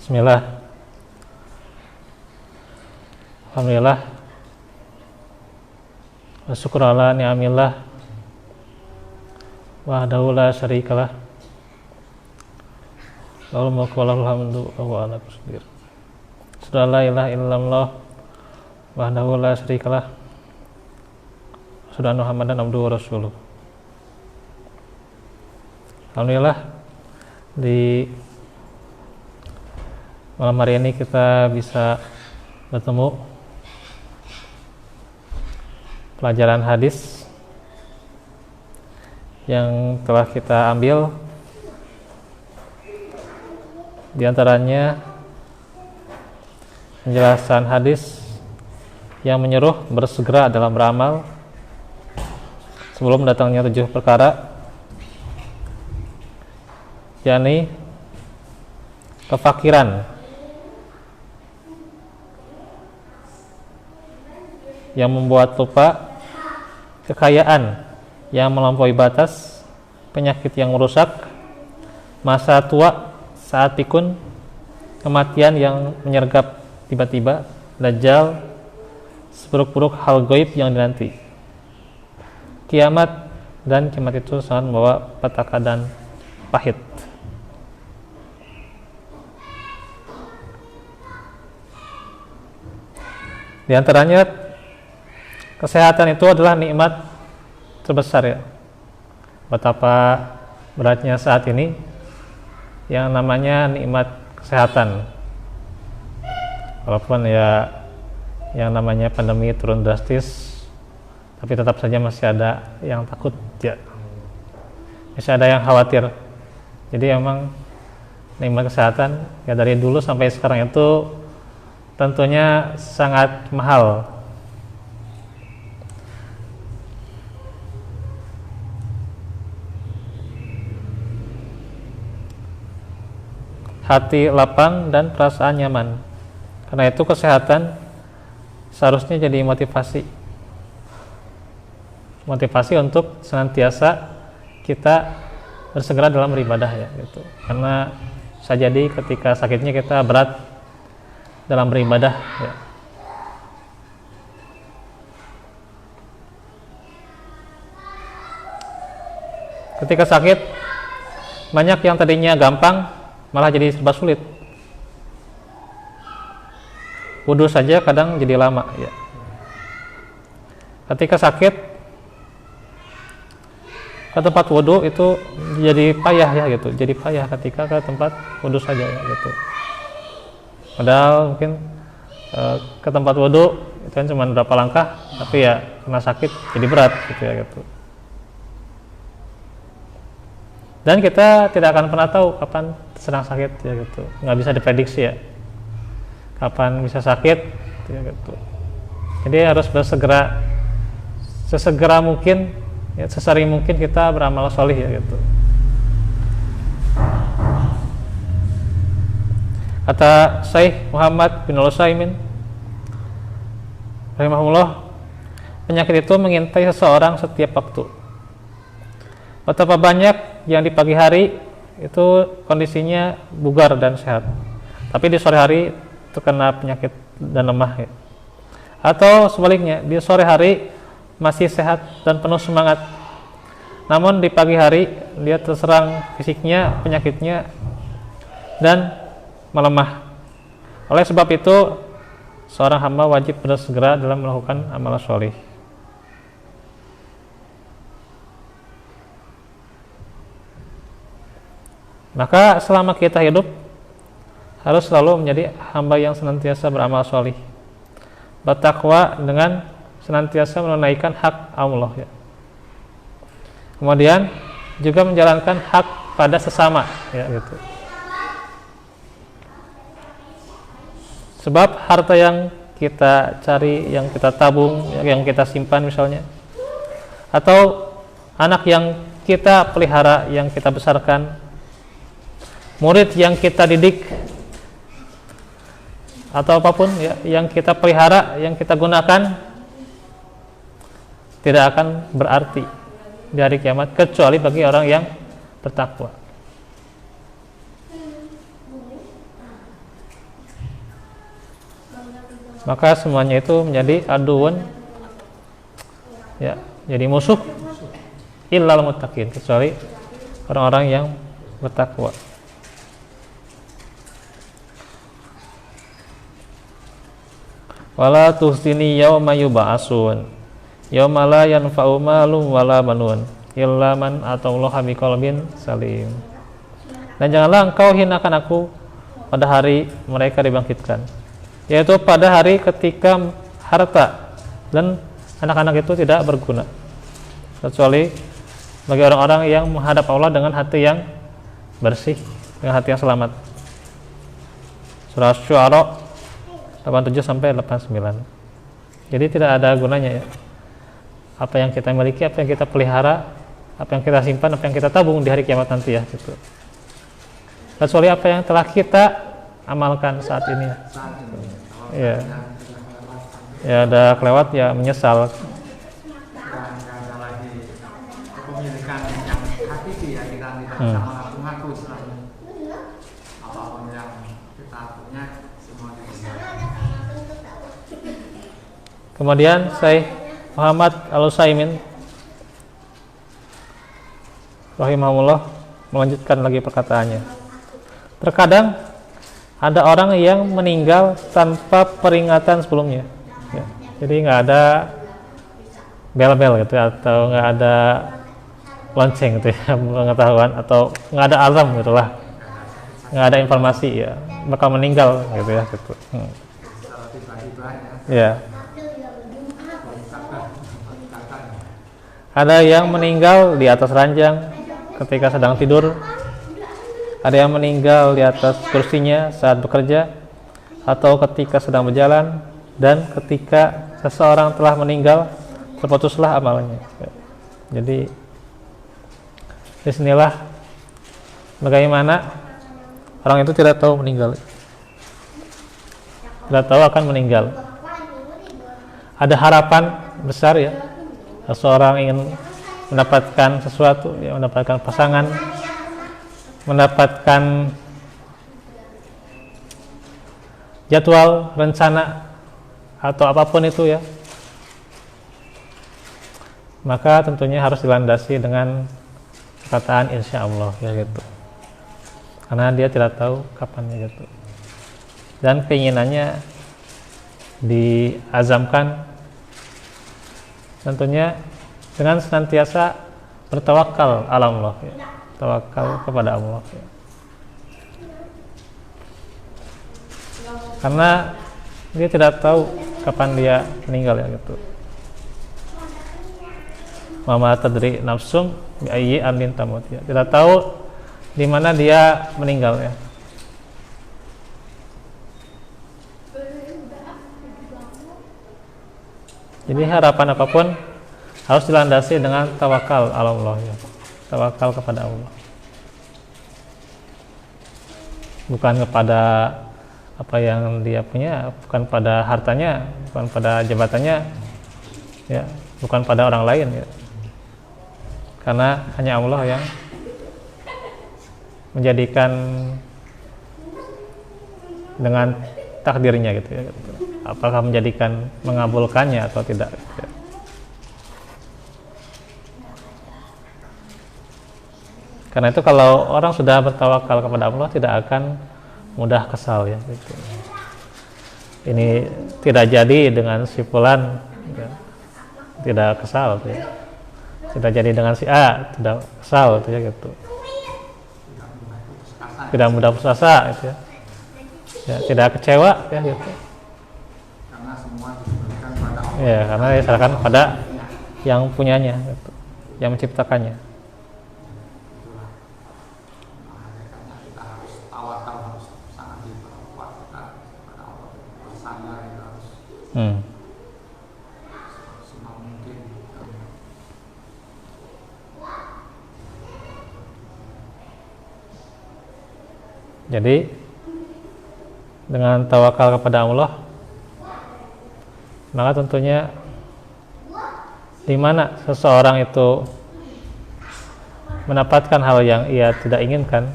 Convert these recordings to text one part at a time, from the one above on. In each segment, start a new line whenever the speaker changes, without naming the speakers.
Bismillah. Alhamdulillah. Wa syukur ala ni'amillah. Wahdahu la syarikalah. Lahul mulku wa lahul hamdu wa huwa ala kulli syai'in qadir. Asyhadu an la ilaha illallah wahdahu la syarikalah. Asyhadu anna Muhammadan abduhu wa rasuluh. Alhamdulillah, di malam hari ini kita bisa bertemu pelajaran hadis yang telah kita ambil, di antaranya penjelasan hadis yang menyuruh bersegera dalam beramal sebelum datangnya 7 perkara, yakni kefakiran yang membuat lupa, kekayaan yang melampaui batas, penyakit yang merusak, masa tua saat pikun, kematian yang menyergap tiba-tiba, dajjal, seburuk-buruk hal gaib yang dinanti, kiamat, dan kiamat itu sangat membawa petaka dan pahit. Di antaranya kesehatan itu adalah nikmat terbesar, ya. Betapa beratnya saat ini yang namanya nikmat kesehatan. Walaupun ya yang namanya pandemi turun drastis, tapi tetap saja masih ada yang takut, ya. Masih ada yang khawatir. Jadi emang nikmat kesehatan ya dari dulu sampai sekarang itu tentunya sangat mahal. Hati lapang dan perasaan nyaman. Karena itu kesehatan seharusnya jadi motivasi untuk senantiasa kita bersegera dalam beribadah, ya, gitu. Karena bisa jadi ketika sakitnya kita berat dalam beribadah, ya. Ketika sakit, banyak yang tadinya gampang malah jadi serba sulit. Wudu saja kadang jadi lama, ya. Ketika sakit, ke tempat wudu itu jadi payah, ya, gitu. Jadi payah ketika ke tempat wudu saja, ya, gitu. Padahal mungkin ke tempat wudu itu kan cuma berapa langkah, tapi ya karena sakit jadi berat, gitu, ya, gitu. Dan kita tidak akan pernah tahu kapan sedang sakit, ya, gitu. Nggak bisa diprediksi, ya, kapan bisa sakit, ya, gitu. Jadi harus bersegera, sesegera mungkin, ya, sesering mungkin kita beramal sholih, ya, gitu. Kata Syekh Muhammad bin Al-Utsaimin rahimahullah, penyakit itu mengintai seseorang setiap waktu. Betapa banyak yang di pagi hari itu kondisinya bugar dan sehat, tapi di sore hari terkena penyakit dan lemah, ya. Atau sebaliknya, di sore hari masih sehat dan penuh semangat, namun di pagi hari dia terserang fisiknya, penyakitnya, dan melemah. Oleh sebab itu, seorang hamba wajib bersegera dalam melakukan amal sholih. Maka selama kita hidup harus selalu menjadi hamba yang senantiasa beramal sholih, bertakwa dengan senantiasa menunaikan hak Allah, ya. Kemudian juga menjalankan hak pada sesama, ya, gitu. Sebab harta yang kita cari, yang kita tabung, yang kita simpan misalnya, atau anak yang kita pelihara, yang kita besarkan, murid yang kita didik, atau apapun, ya, yang kita pelihara, yang kita gunakan, tidak akan berarti di hari kiamat kecuali bagi orang yang bertakwa. maka semuanya itu menjadi aduun, ya, jadi musuh, illal muttaqin, kecuali orang-orang yang bertakwa. Wala tuhsini yauma yub'atsun yauma la yanfa'u malun wala banun illa man atallaha biqalbin salim. Dan janganlah engkau hinakan aku pada hari mereka dibangkitkan, yaitu pada hari ketika harta dan anak-anak itu tidak berguna, kecuali bagi orang-orang yang menghadap Allah dengan hati yang bersih, dengan hati yang selamat. Surah Syu'ara 87 sampai 89. Jadi tidak ada gunanya ya, apa yang kita miliki, apa yang kita pelihara, apa yang kita simpan, apa yang kita tabung di hari kiamat nanti ya, gitu. Kecuali apa yang telah kita amalkan saat ini. Ya, ya ada kelewat ya menyesal.
Ada lagi kepemilikan yang hakiki ya, kita tidak bisa mengaku-ngaku istilahnya. Apapun yang kita punya semuanya bisa.
Kemudian Syekh Muhammad Al-Utsaimin rahimahullah melanjutkan lagi perkataannya. Terkadang ada orang yang meninggal tanpa peringatan sebelumnya, ya. Jadi nggak ada bel-bel gitu atau nggak ada lonceng gitu ya, pengetahuan atau nggak ada alarm gitulah, nggak ada informasi ya bakal meninggal gitu ya, gitu. Ya. Ada yang meninggal di atas ranjang ketika sedang tidur, ada yang meninggal di atas kursinya saat bekerja atau ketika sedang berjalan, dan ketika seseorang telah meninggal terputuslah amalnya. Jadi disinilah bagaimana orang itu tidak tahu meninggal, tidak tahu akan meninggal. Ada harapan besar ya, seseorang ingin mendapatkan sesuatu ya, mendapatkan pasangan, mendapatkan jadwal, rencana atau apapun itu ya, maka tentunya harus dilandasi dengan perkataan insya Allah ya, gitu. Karena dia tidak tahu kapannya gitu, dan keinginannya diazamkan tentunya dengan senantiasa bertawakal ala Allah ya. Tawakal kepada Allah ya. Karena dia tidak tahu kapan dia meninggal ya, gitu. Mama tadri nafsum bi ayyi ardin tamut ya. Tidak tahu di mana dia meninggal ya. Jadi harapan apapun harus dilandasi dengan tawakal ala Allah ya. Tawakal kepada Allah, bukan kepada apa yang dia punya, bukan pada hartanya, bukan pada jabatannya ya, bukan pada orang lain ya. Karena hanya Allah yang menjadikan dengan takdirnya gitu ya, gitu. Apakah menjadikan mengabulkannya atau tidak gitu ya. Karena itu kalau orang sudah bertawakal kepada Allah tidak akan mudah kesal ya, gitu. Ini tidak jadi dengan si fulan ya, tidak kesal ya. Tidak jadi dengan si A tidak kesal gitu ya, gitu. Tidak mudah putus asa gitu ya. Ya, tidak kecewa ya, gitu.
Karena semua diberikan pada Allah.
Ya, karena diserahkan pada yang punyanya gitu, yang menciptakannya.
Kita harus tawakal, harus sangat berkuat kita pada Allah, bersandar itu harus semaksimal mungkin.
Jadi dengan tawakal kepada Allah, maka tentunya di mana seseorang itu mendapatkan hal yang ia tidak inginkan,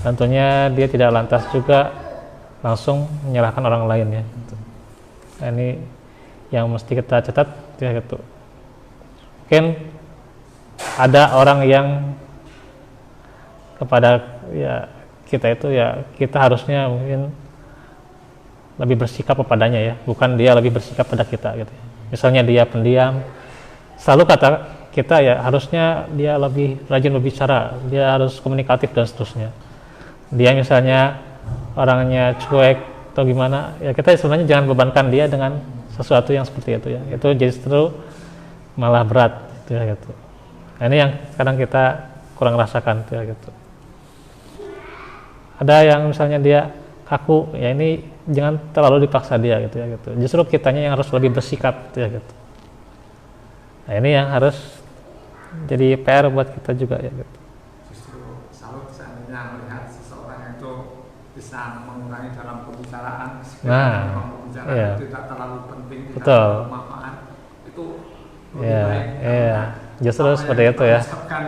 tentunya dia tidak lantas juga langsung menyalahkan orang lain ya gitu. Nah, ini yang mesti kita catat ya gitu. Mungkin ada orang yang kepada ya kita itu ya kita harusnya mungkin lebih bersikap kepadanya ya, bukan dia lebih bersikap pada kita gitu. Misalnya dia pendiam, selalu kata kita ya harusnya dia lebih rajin berbicara, dia harus komunikatif dan seterusnya. Dia misalnya orangnya cuek atau gimana, ya kita sebenarnya jangan bebankan dia dengan sesuatu yang seperti itu ya. Itu justru malah berat ya gitu. Nah, ini yang kadang kita kurang rasakan ya gitu. Ada yang misalnya dia kaku, ya ini jangan terlalu dipaksa dia gitu ya gitu. Justru kitanya yang harus lebih bersikap gitu ya gitu. Nah, ini yang harus jadi PR buat kita juga ya gitu.
Justru salut seandainya melihat seseorang itu bisa mengurangi dalam pembicaraan, pembicaraan
iya.
itu tidak terlalu penting, tidak
Betul.
terlalu bermanfaat, itu lebih baik.
Iya. Justru seperti itu ya.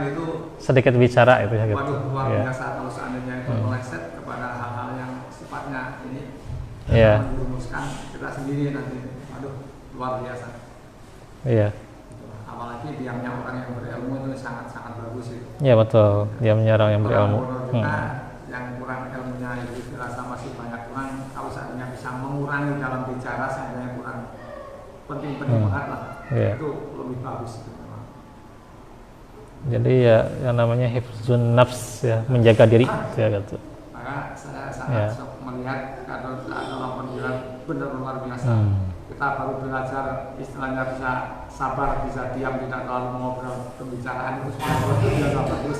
Itu,
sedikit bicara itu ya gitu.
waduh, luar
Iya.
biasa kalau seandainya itu meleset kepada hal-hal yang sifatnya ini
Iya.
merumuskan kita sendiri nanti, waduh, luar biasa.
Iya.
Apalagi diamnya orang yang berilmu itu sangat-sangat bagus itu.
Iya betul. Dia menyerang yang berilmu.
Kita yang kurang ilmunya itu dirasa masih banyak kurang. Kalau seandainya bisa mengurangi dalam bicara, seandainya kurang penting-penting banget lah.
Iya.
Itu lebih bagus itu memang.
Jadi ya yang namanya hifzun nafs ya, menjaga diri ya gitu.
Maka saya sangat sok melihat kalau dalam penjelasan benar luar biasa. Kita baru belajar istilahnya bisa sabar, bisa diam, tidak terlalu mengobrol, pembicaraan itu sudah luar biasa bagus.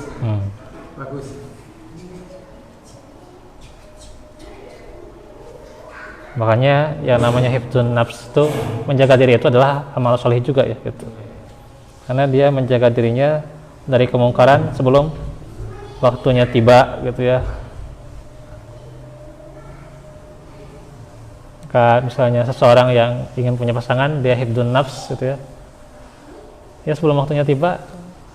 Bagus.
Makanya yang namanya hifzun nafs itu menjaga diri itu adalah amal soleh juga ya gitu. Karena dia menjaga dirinya dari kemungkaran sebelum waktunya tiba gitu ya. Misalnya seseorang yang ingin punya pasangan, dia hifdzun nafs gitu ya. Ya sebelum waktunya tiba,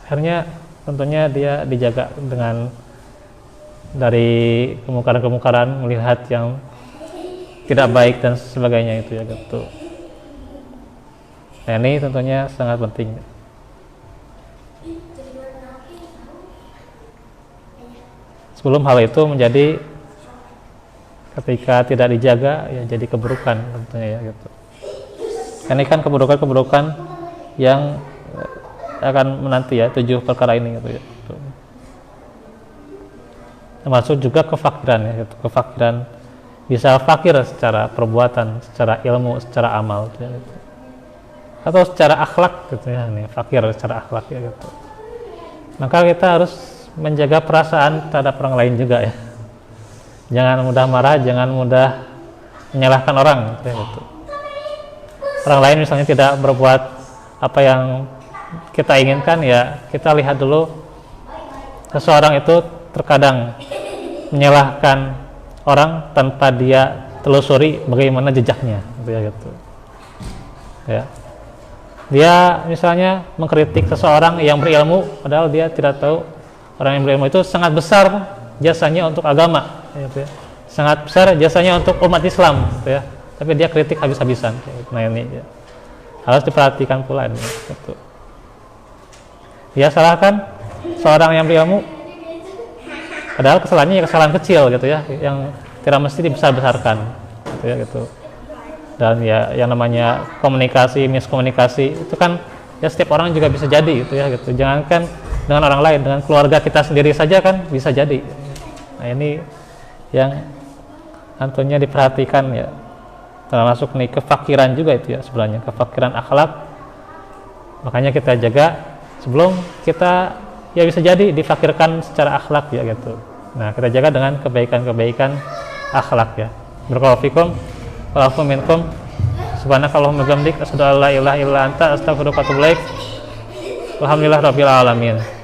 akhirnya tentunya dia dijaga dengan dari kemungkaran-kemungkaran, melihat yang tidak baik dan sebagainya itu ya gitu. Nah, ini tentunya sangat penting. Sebelum hal itu menjadi ketika tidak dijaga ya jadi keburukan tentunya ya gitu. Ini kan keburukan-keburukan yang akan menanti ya 7 perkara ini gitu ya. Termasuk juga kefakiran ya gitu. Kefakiran bisa fakir secara perbuatan, secara ilmu, secara amal gitu ya, gitu. Atau secara akhlak gitu ya, nih fakir secara akhlak ya gitu. Maka kita harus menjaga perasaan terhadap orang lain juga ya. Jangan mudah marah, jangan mudah menyalahkan orang gitu. Orang lain misalnya tidak berbuat apa yang kita inginkan, ya kita lihat dulu seseorang itu terkadang menyalahkan orang tanpa dia telusuri bagaimana jejaknya gitu ya gitu. Ya. Dia misalnya mengkritik seseorang yang berilmu padahal dia tidak tahu orang yang berilmu itu sangat besar jasanya untuk agama gitu ya. Sangat besar jasanya untuk umat Islam gitu ya. Tapi dia kritik habis-habisan. Nah ini ya. Harus diperhatikan pula ini gitu. Dia salahkan seorang yang berilmu padahal kesalahannya ya kesalahan kecil gitu ya, yang tidak mesti dibesar-besarkan gitu ya gitu. Dan ya yang namanya komunikasi, miskomunikasi itu kan ya setiap orang juga bisa jadi gitu ya gitu. Jangankan dengan orang lain, dengan keluarga kita sendiri saja kan bisa jadi. Nah ini yang tentunya diperhatikan ya, termasuk nih kefakiran juga itu ya sebenarnya, kefakiran akhlak. Makanya kita jaga sebelum kita ya bisa jadi difakirkan secara akhlak ya gitu. Nah kita jaga dengan kebaikan-kebaikan akhlak ya. Barakallahu fikum wa afu minkum. Subhanakallahumma wa bihamdik asyhadu an la ilaha illa anta astaghfiruka wa atubu ilaik. Alhamdulillah rabbil alamin.